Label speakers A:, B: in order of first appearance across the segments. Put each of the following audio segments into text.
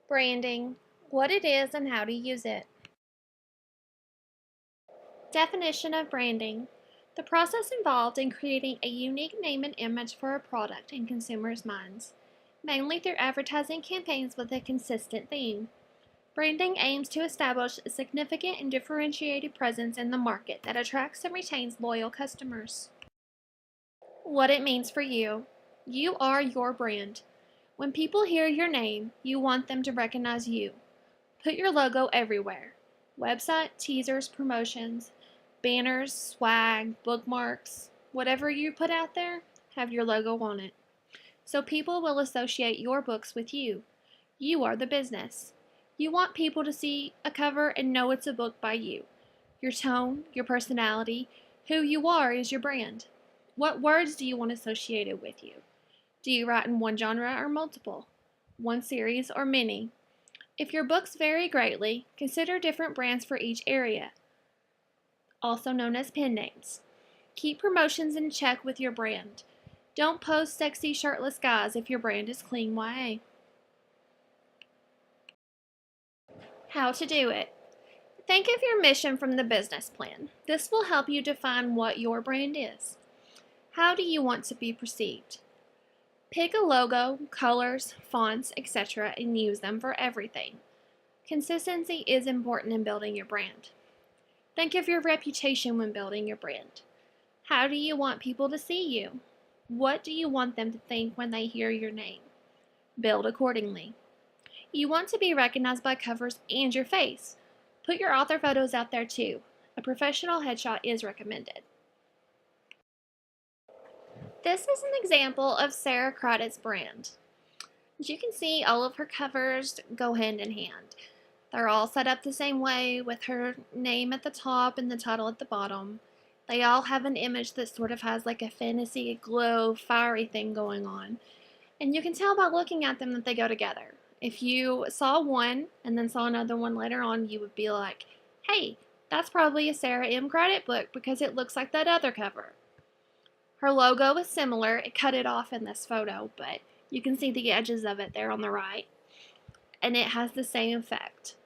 A: Branding, what it is and how to use it. Definition of branding, the process involved in creating a unique name and image for a product in consumers' minds, mainly through advertising campaigns with a consistent theme. Branding aims to establish a significant and differentiated presence in the market that attracts and retains loyal customers. What it means for you. You are your brand. When people hear your name, you want them to recognize you. Put your logo everywhere. Website, teasers, promotions, banners, swag, bookmarks, whatever you put out there, have your logo on it. So people will associate your books with you. You are the business. You want people to see a cover and know it's a book by you. Your tone, your personality, who you are is your brand. What words do you want associated with you? Do you write in one genre or multiple? One series or many? If your books vary greatly, consider different brands for each area, also known as pen names. Keep promotions in check with your brand. Don't post sexy shirtless guys if your brand is clean YA. How to do it. Think of your mission from the business plan. This will help you define what your brand is. How do you want to be perceived? Pick a logo, colors, fonts, etc., and use them for everything. Consistency is important in building your brand. Think of your reputation when building your brand. How do you want people to see you? What do you want them to think when they hear your name? Build accordingly. You want to be recognized by covers and your face. Put your author photos out there too. A professional headshot is recommended. This is an example of Sarah Craddock's brand. As you can see, all of her covers go hand in hand. They're all set up the same way with her name at the top and the title at the bottom. They all have an image that sort of has like a fantasy, glow, fiery thing going on. And you can tell by looking at them that they go together. If you saw one and then saw another one later on, you would be like, hey, that's probably a Sarah M. Craddock book because it looks like that other cover. Her logo is similar. It cut it off in this photo, but you can see the edges of it there on the right. And it has the same effect.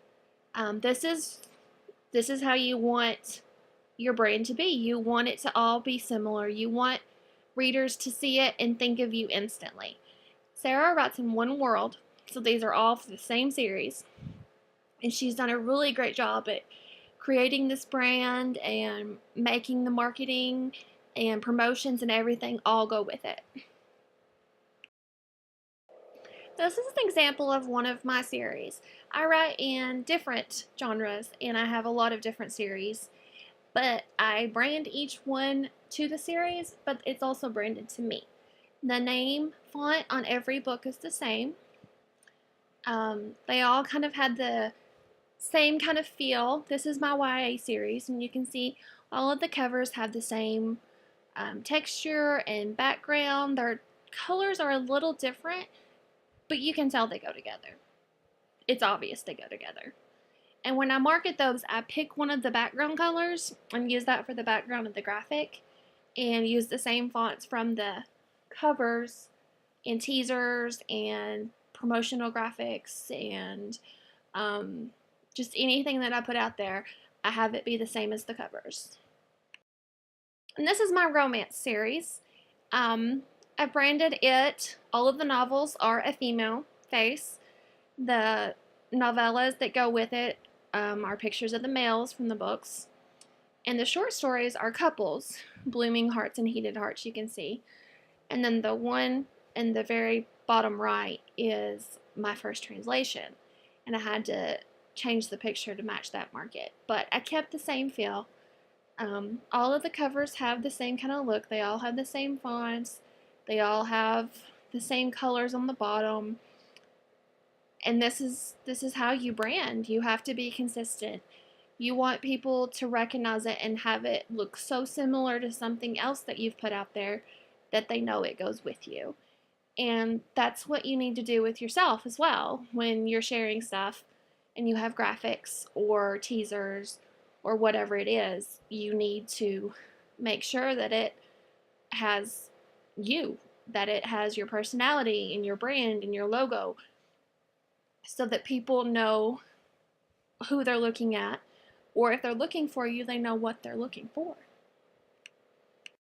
A: This is how you want your brand to be. You want it to all be similar. You want readers to see it and think of you instantly. Sarah writes in one world, so these are all for the same series. And she's done a really great job at creating this brand and making the marketing and promotions and everything all go with it. This is an example of one of my series. I write in different genres and I have a lot of different series, but I brand each one to the series, but it's also branded to me. The name font on every book is the same. They all kind of had the same kind of feel. This is my YA series, and you can see all of the covers have the same texture and background. Their colors are a little different, but you can tell they go together. It's obvious they go together. And when I market those, I pick one of the background colors and use that for the background of the graphic, and use the same fonts from the covers and teasers and promotional graphics and just anything that I put out there, I have it be the same as the covers. And this is my romance series. I branded it. All of the novels are a female face. The novellas that go with it are pictures of the males from the books. And the short stories are couples, blooming hearts and heated hearts, you can see. And then the one in the very bottom right is my first translation. And I had to change the picture to match that market. But I kept the same feel. All of the covers have the same kind of look. They all have the same fonts. They all have the same colors on the bottom. And this is how you brand. You have to be consistent. You want people to recognize it and have it look so similar to something else that you've put out there that they know it goes with you. And that's what you need to do with yourself as well when you're sharing stuff and you have graphics or teasers or whatever it is. You need to make sure that it has you, that it has your personality and your brand and your logo. so that people know who they're looking at, or if they're looking for you, they know what they're looking for.